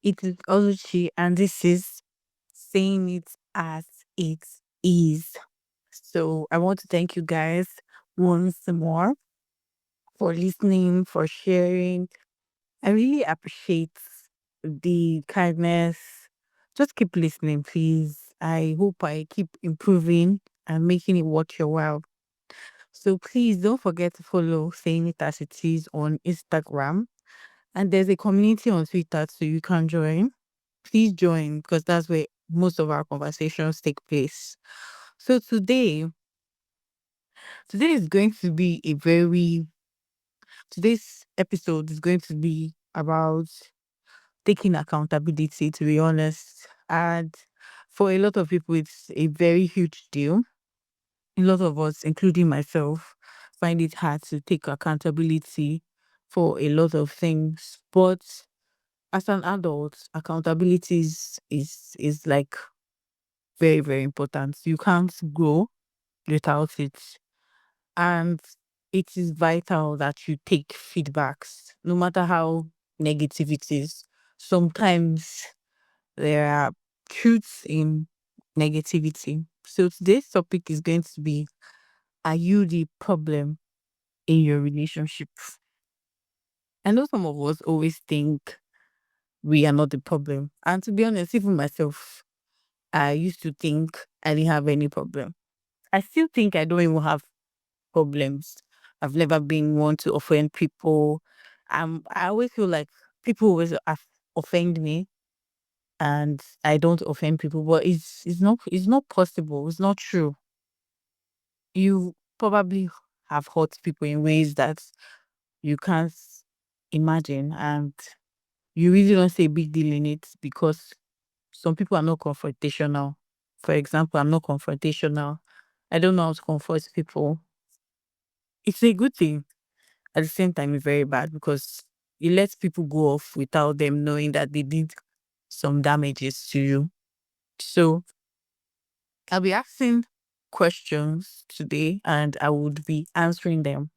It is Oluchi, and this is saying it as it is. So I want to thank you guys once more for listening, for sharing. I really appreciate the kindness. Just keep listening, please. I hope I keep improving and making it worth your while. So please don't forget to follow Saying It As It Is on Instagram. And there's a community on Twitter so you can join. Please join because that's where most of our conversations take place. So today is going to be a very today's episode is going to be about taking accountability, to be honest. And for a lot of people it's a very huge deal. A lot of us, including myself, find it hard to take accountability for a lot of things. But as an adult, accountability is like very, very important. You can't grow without it. And it is vital that you take feedbacks, no matter how negative it is. Sometimes there are truths in negativity. So today's topic is going to be, are you the problem in your relationship? I know some of us always think we are not the problem. And to be honest, even myself, I used to think I didn't have any problem. I still think I don't even have problems. I've never been one to offend people. I always feel like people always offend me, and I don't offend people. But it's not possible. It's not true. You probably have hurt people in ways that you can't imagine, and you really don't say a big deal in it because some people are not confrontational. For example, I'm not confrontational. I don't know how to comfort people. It's a good thing. At the same time, it's very bad because it lets people go off without them knowing that they did some damages to you. So I'll be asking questions today and I would be answering them.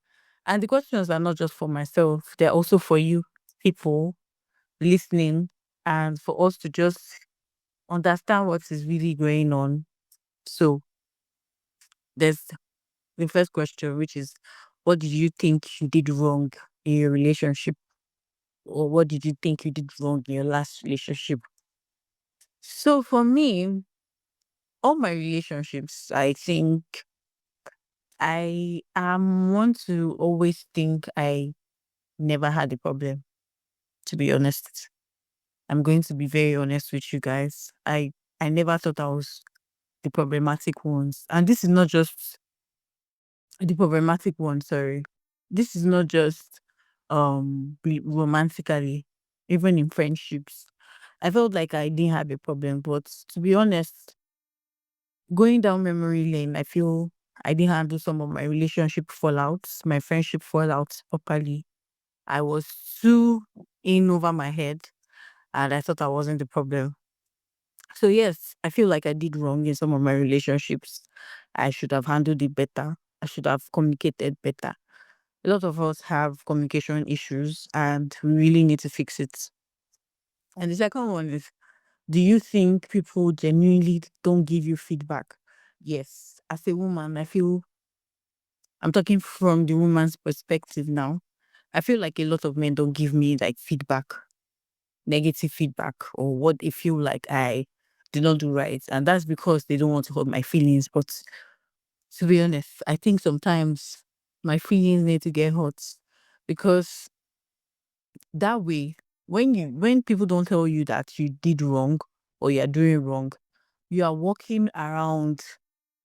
And the questions are not just for myself, they're also for you, people listening, and for us to just understand what is really going on. So there's the first question, which is, what did you think you did wrong in your relationship? Or what did you think you did wrong in your last relationship? So for me, all my relationships, I think I am one to always think I never had a problem, to be honest. I'm going to be very honest with you guys. I never thought I was the problematic ones. And this is not just the problematic one, sorry. This is not just romantically, even in friendships. I felt like I didn't have a problem, but to be honest, going down memory lane, I feel I didn't handle some of my relationship fallouts, my friendship fallouts properly. I was too in over my head and I thought I wasn't the problem. So yes, I feel like I did wrong in some of my relationships. I should have handled it better. I should have communicated better. A lot of us have communication issues and we really need to fix it. And the second one is, do you think people genuinely don't give you feedback? Yes. As a woman, I feel I'm talking from the woman's perspective now. I feel like a lot of men don't give me like feedback, negative feedback, or what they feel like I did not do right. And that's because they don't want to hurt my feelings. But to be honest, I think sometimes my feelings need to get hurt because that way, when people don't tell you that you did wrong or you're doing wrong, you are walking around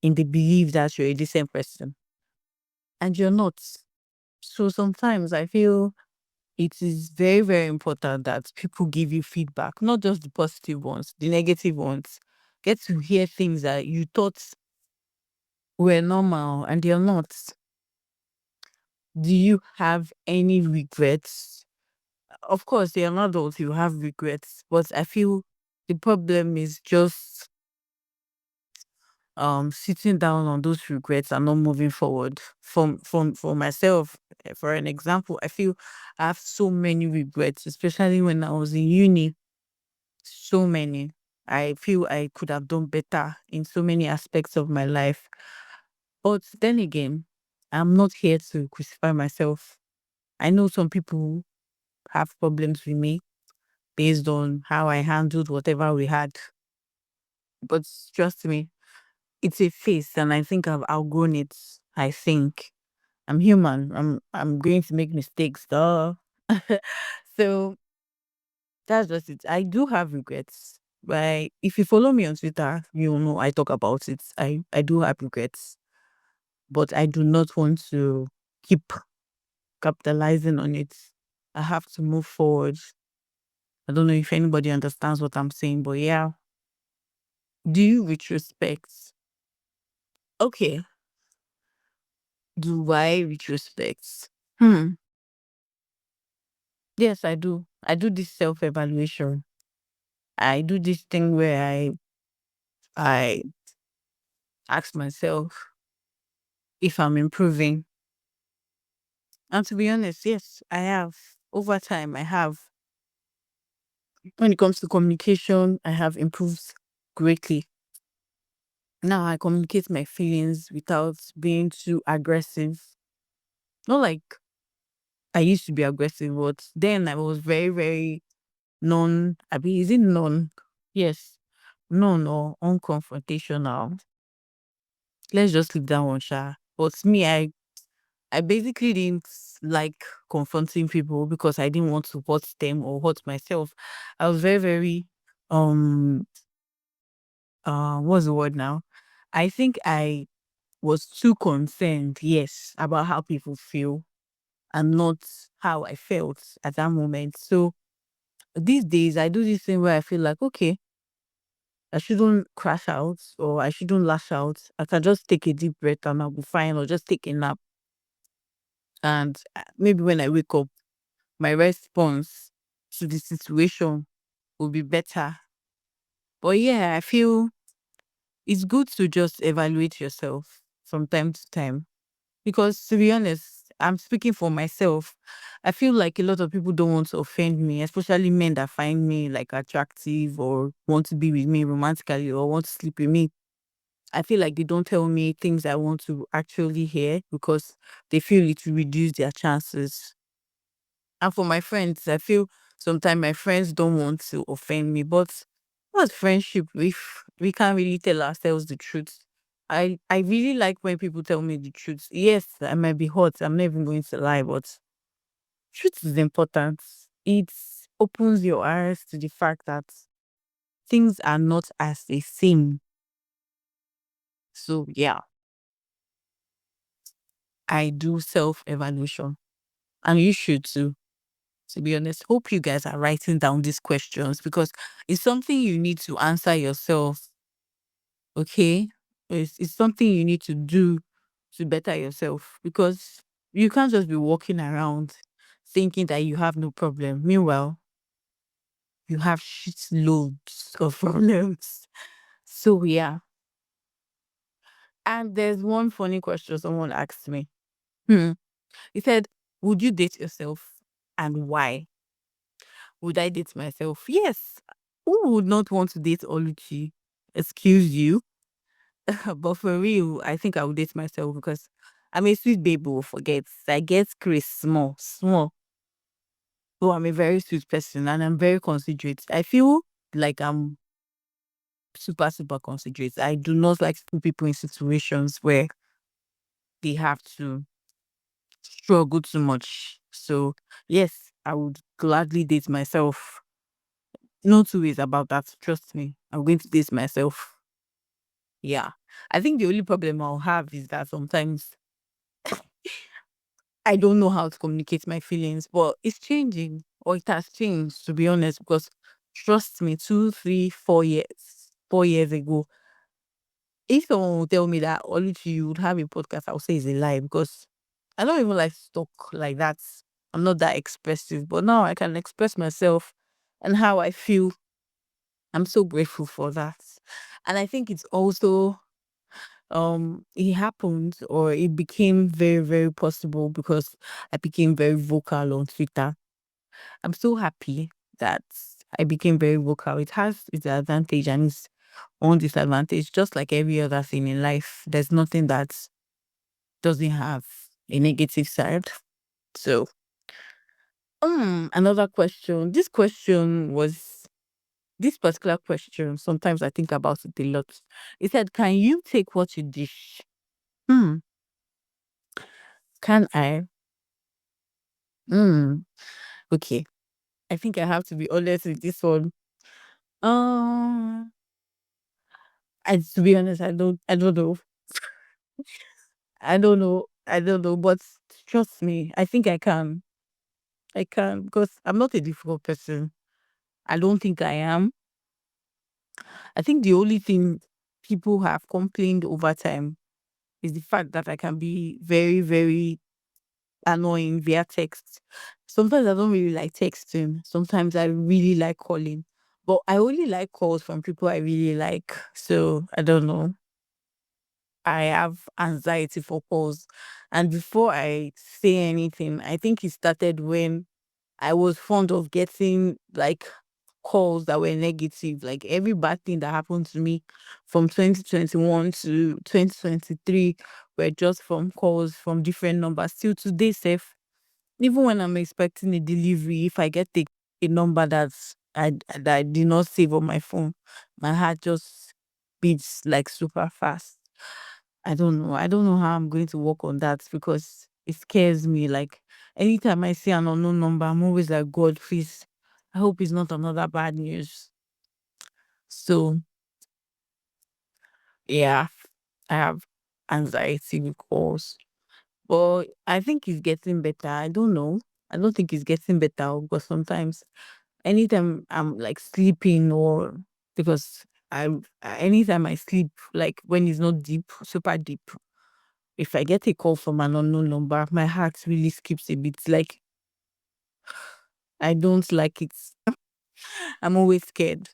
in the belief that you're a decent person and you're not. So sometimes I feel it is very, very important that people give you feedback, not just the positive ones, the negative ones. Get to hear things that you thought were normal and they're not. Do you have any regrets? Of course, you're an adult, you have regrets, but I feel the problem is just sitting down on those regrets and not moving forward. From for myself, for an example, I feel I have so many regrets, especially when I was in uni. So many. I feel I could have done better in so many aspects of my life. But then again, I'm not here to crucify myself. I know some people have problems with me based on how I handled whatever we had. But trust me, it's a phase and I think I've outgrown it. I think I'm human. I'm going to make mistakes. Duh. So that's just it. I do have regrets. But if you follow me on Twitter, you know I talk about it. I do have regrets. But I do not want to keep capitalizing on it. I have to move forward. I don't know if anybody understands what I'm saying, but yeah. Do you retrospect? Okay. Do I retrospect? Hmm. Yes, I do. I do this self-evaluation. I do this thing where I ask myself if I'm improving. And to be honest, yes, I have. Over time, I have. When it comes to communication, I have improved greatly. Now I communicate my feelings without being too aggressive. Not like I used to be aggressive, but then I was very, very I mean, is it non? Yes, non or unconfrontational. Let's just leave that one, Sha. But me, I basically didn't like confronting people because I didn't want to hurt them or hurt myself. I was very, very um what's the word now? I think I was too concerned, yes, about how people feel and not how I felt at that moment. So these days I do this thing where I feel like, okay, I shouldn't crash out or I shouldn't lash out. I can just take a deep breath and I'll be fine, or just take a nap. And maybe when I wake up, my response to the situation will be better. But yeah, I feel it's good to just evaluate yourself from time to time. Because to be honest, I'm speaking for myself. I feel like a lot of people don't want to offend me, especially men that find me like attractive or want to be with me romantically or want to sleep with me. I feel like they don't tell me things I want to actually hear because they feel it will reduce their chances. And for my friends, I feel sometimes my friends don't want to offend me, but what's friendship if we can't really tell ourselves the truth? I really like when people tell me the truth. Yes, I might be hot. I'm not even going to lie, but truth is important. It opens your eyes to the fact that things are not as they seem. So yeah, I do self-evaluation. And you should too, to be honest. Hope you guys are writing down these questions because it's something you need to answer yourself. Okay. It's something you need to do to better yourself because you can't just be walking around thinking that you have no problem. Meanwhile, you have shit loads of problems. So yeah. And there's one funny question someone asked me. Hmm. He said, would you date yourself and why? Would I date myself? Yes. Who would not want to date Oluchi? Excuse you. But for real, I think I would date myself because I'm a sweet baby who forgets. I get Chris small, small. So I'm a very sweet person and I'm very considerate. I feel like I'm super, super considerate. I do not like to put people in situations where they have to struggle too much. So yes, I would gladly date myself. No two ways about that. Trust me. I'm going to date myself. Yeah. I think the only problem I'll have is that sometimes I don't know how to communicate my feelings, but it's changing or it has changed, to be honest, because trust me, 4 years ago, if someone would tell me that Oluchi, you would have a podcast, I would say it's a lie because I don't even like to talk like that. I'm not that expressive, but now I can express myself and how I feel. I'm so grateful for that. And I think it's also it happened or it became very, very possible because I became very vocal on Twitter. I'm so happy that I became very vocal. It has its advantage and its own disadvantage, just like every other thing in life. There's nothing that doesn't have a negative side. So, another question. This particular question. Sometimes I think about it a lot. It said, "Can you take what you dish?" Hmm. Can I? Hmm. Okay. I think I have to be honest with this one. Um. To be honest, I don't know. I don't know. I don't know. But trust me, I think I can. I can because I'm not a difficult person. I don't think I am. I think the only thing people have complained over time is the fact that I can be very, very annoying via text. Sometimes I don't really like texting. Sometimes I really like calling. But I only like calls from people I really like. So I don't know. I have anxiety for calls. And before I say anything, I think it started when I was fond of getting like calls that were negative. Like every bad thing that happened to me from 2021 to 2023 were just from calls from different numbers. Still today, safe. Even when I'm expecting a delivery, if I get a number that I did not save on my phone, my heart just beats like super fast. I don't know. I don't know how I'm going to work on that because it scares me. Like anytime I see an unknown number, I'm always like, God, please. I hope it's not another bad news. So yeah, I have anxiety with calls. But I think it's getting better. I don't know. I don't think it's getting better because sometimes anytime I'm like sleeping or because anytime I sleep, like when it's not deep, super deep, if I get a call from an unknown number, my heart really skips a bit. Like I don't like it. I'm always scared.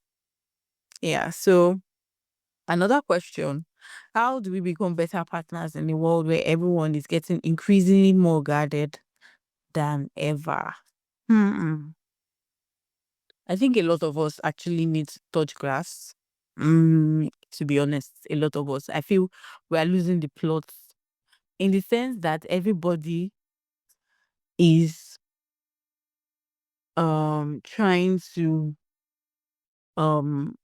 Yeah. So another question. How do we become better partners in a world where everyone is getting increasingly more guarded than ever? Hmm. I think a lot of us actually need to touch grass. To be honest, a lot of us. I feel we are losing the plot in the sense that everybody is trying to um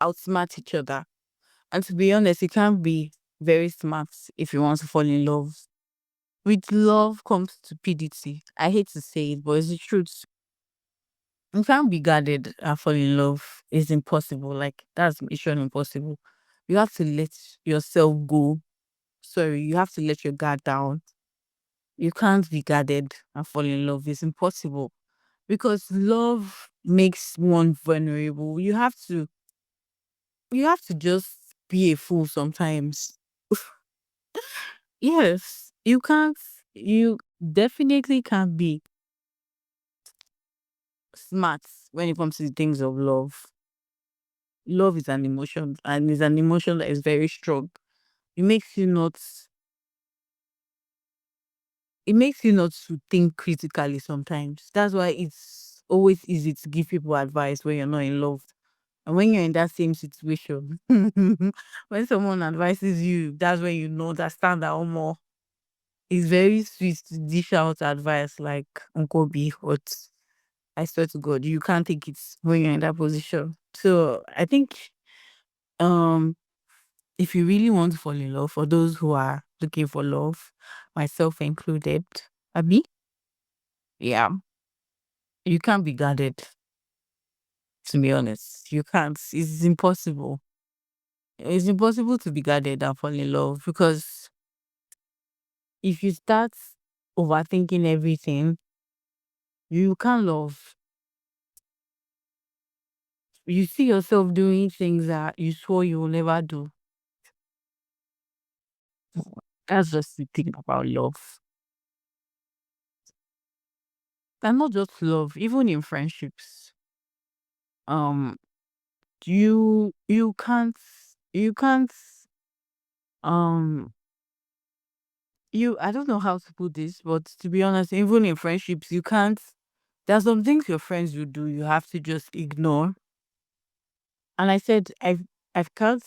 outsmart each other. And to be honest, you can't be very smart if you want to fall in love. With love comes stupidity. I hate to say it, but it's the truth. You can't be guarded and fall in love. It's impossible. Like that's mission impossible. You have to let yourself go. Sorry, you have to let your guard down. You can't be guarded and fall in love. It's impossible because love makes one vulnerable. You have to just be a fool sometimes. Yes, you can't. You definitely can't be smart when it comes to the things of love. Love is an emotion, and it's an emotion that is very strong. It makes you not. It makes you not to think critically sometimes. That's why it's always easy to give people advice when you're not in love. And when you're in that same situation, when someone advises you, that's when you know that stand out more. It's very sweet to dish out advice like Uncle B, but I swear to God, you can't take it when you're in that position. So I think um if you really want to fall in love, for those who are looking for love, myself included, Abby, yeah, you can't be guarded, to be honest. You can't. It's impossible. It's impossible to be guarded and fall in love because if you start overthinking everything, you can't love. You see yourself doing things that you swore you will never do. That's just the thing about love. And not just love, even in friendships. Um, you can't um I don't know how to put this, but to be honest, even in friendships, you can't There are some things your friends will do you have to just ignore. And I said I can't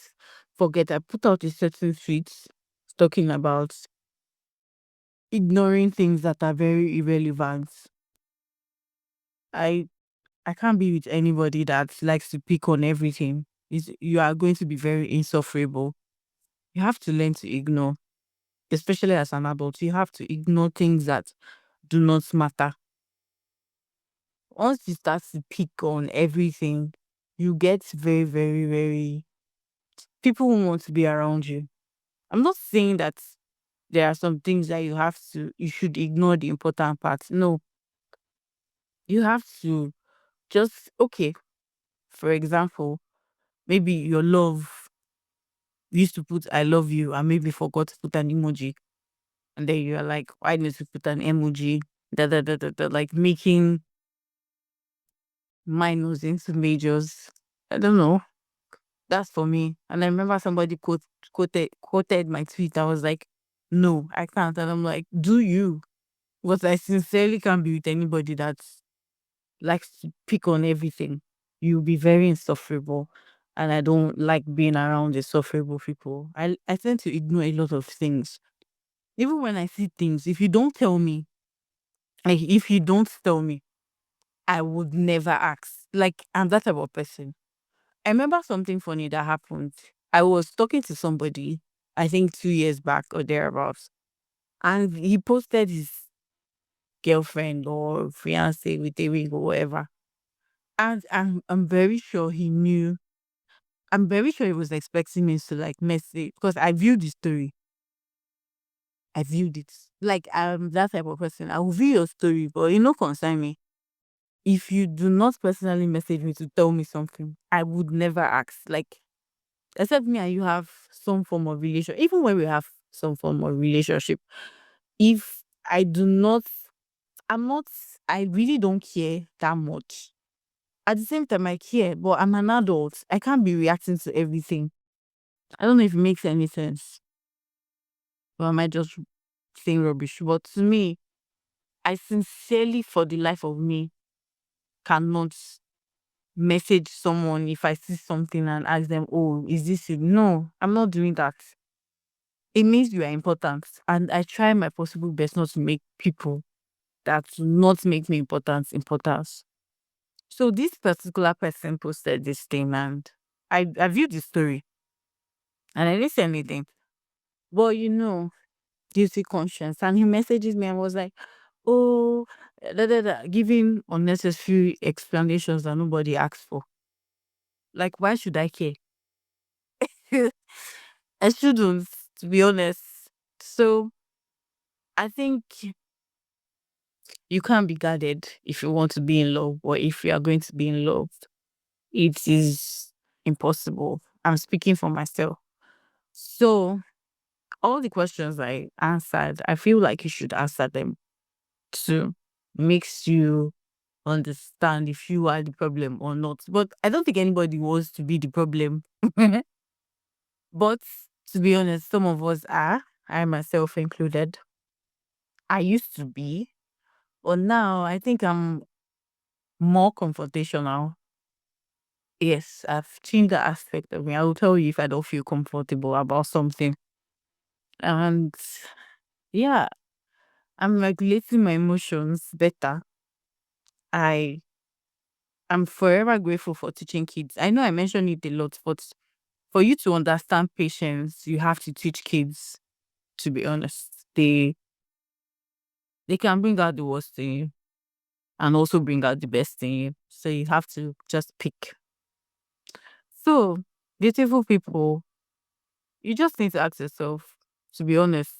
forget I put out a certain tweet talking about ignoring things that are very irrelevant. I I can't be with anybody that likes to pick on everything. You are going to be very insufferable. You have to learn to ignore, especially as an adult. You have to ignore things that do not matter. Once you start to pick on everything, you get very, very, very. People won't want to be around you. I'm not saying that there are some things that you should ignore the important parts. No, you have to just, okay, for example, maybe your love you used to put I love you and maybe forgot to put an emoji. And then you're like, why didn't you put an emoji? Like making minors into majors. I don't know. That's for me. And I remember somebody quoted my tweet. I was like, no, I can't. And I'm like, do you? Because I sincerely can't be with anybody that likes to pick on everything. You'll be very insufferable. And I don't like being around insufferable people. I tend to ignore a lot of things. Even when I see things, if you don't tell me, I would never ask. Like, I'm that type of person. I remember something funny that happened. I was talking to somebody, I think 2 years back or thereabouts, and he posted his girlfriend or fiance with a ring or whatever. And I'm very sure he knew. I'm very sure he was expecting me to like message because I viewed the story. I viewed it. Like I'm that type of person. I will view your story, but you know concern me. If you do not personally message me to tell me something, I would never ask. Like, except me and you have some form of relation, even when we have some form of relationship, if I do not, I'm not, I really don't care that much. At the same time, I care, but I'm an adult. I can't be reacting to everything. I don't know if it makes any sense, or am I just saying rubbish? But to me, I sincerely, for the life of me, cannot message someone if I see something and ask them, oh, is this it? No, I'm not doing that. It means you are important. And I try my possible best not to make people that do not make me importance. So this particular person posted this thing and I viewed the story and I didn't say anything. But guilty conscience. And he messages me and was like, oh, giving unnecessary explanations that nobody asked for. Like, why should I care? I shouldn't, to be honest. So I think you can't be guarded if you want to be in love or if you are going to be in love. It is impossible. I'm speaking for myself. So all the questions I answered, I feel like you should answer them too. Makes you understand if you are the problem or not. But I don't think anybody wants to be the problem. But to be honest, some of us are, I myself included. I used to be, but now I think I'm more confrontational. Yes, I've changed that aspect of me. I will tell you if I don't feel comfortable about something. And yeah, I'm regulating my emotions better. I am forever grateful for teaching kids. I know I mentioned it a lot, but for you to understand patience, you have to teach kids, to be honest. They can bring out the worst in you and also bring out the best in you. So you have to just pick. So, beautiful people, you just need to ask yourself, to be honest,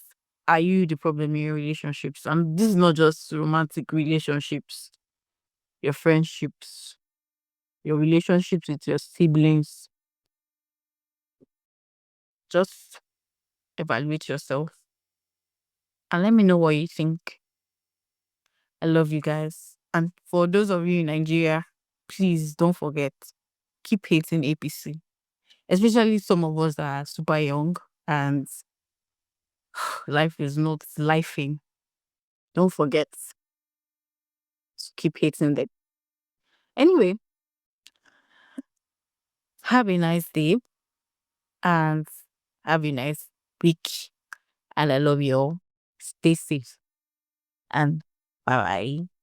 are you the problem in your relationships? And this is not just romantic relationships, your friendships, your relationships with your siblings. Just evaluate yourself and let me know what you think. I love you guys. And for those of you in Nigeria, please don't forget, keep hating APC, especially some of us that are super young and life is not lifing. Don't forget. keep hating them. Anyway, have a nice day and have a nice week. And I love you all. Stay safe and bye bye.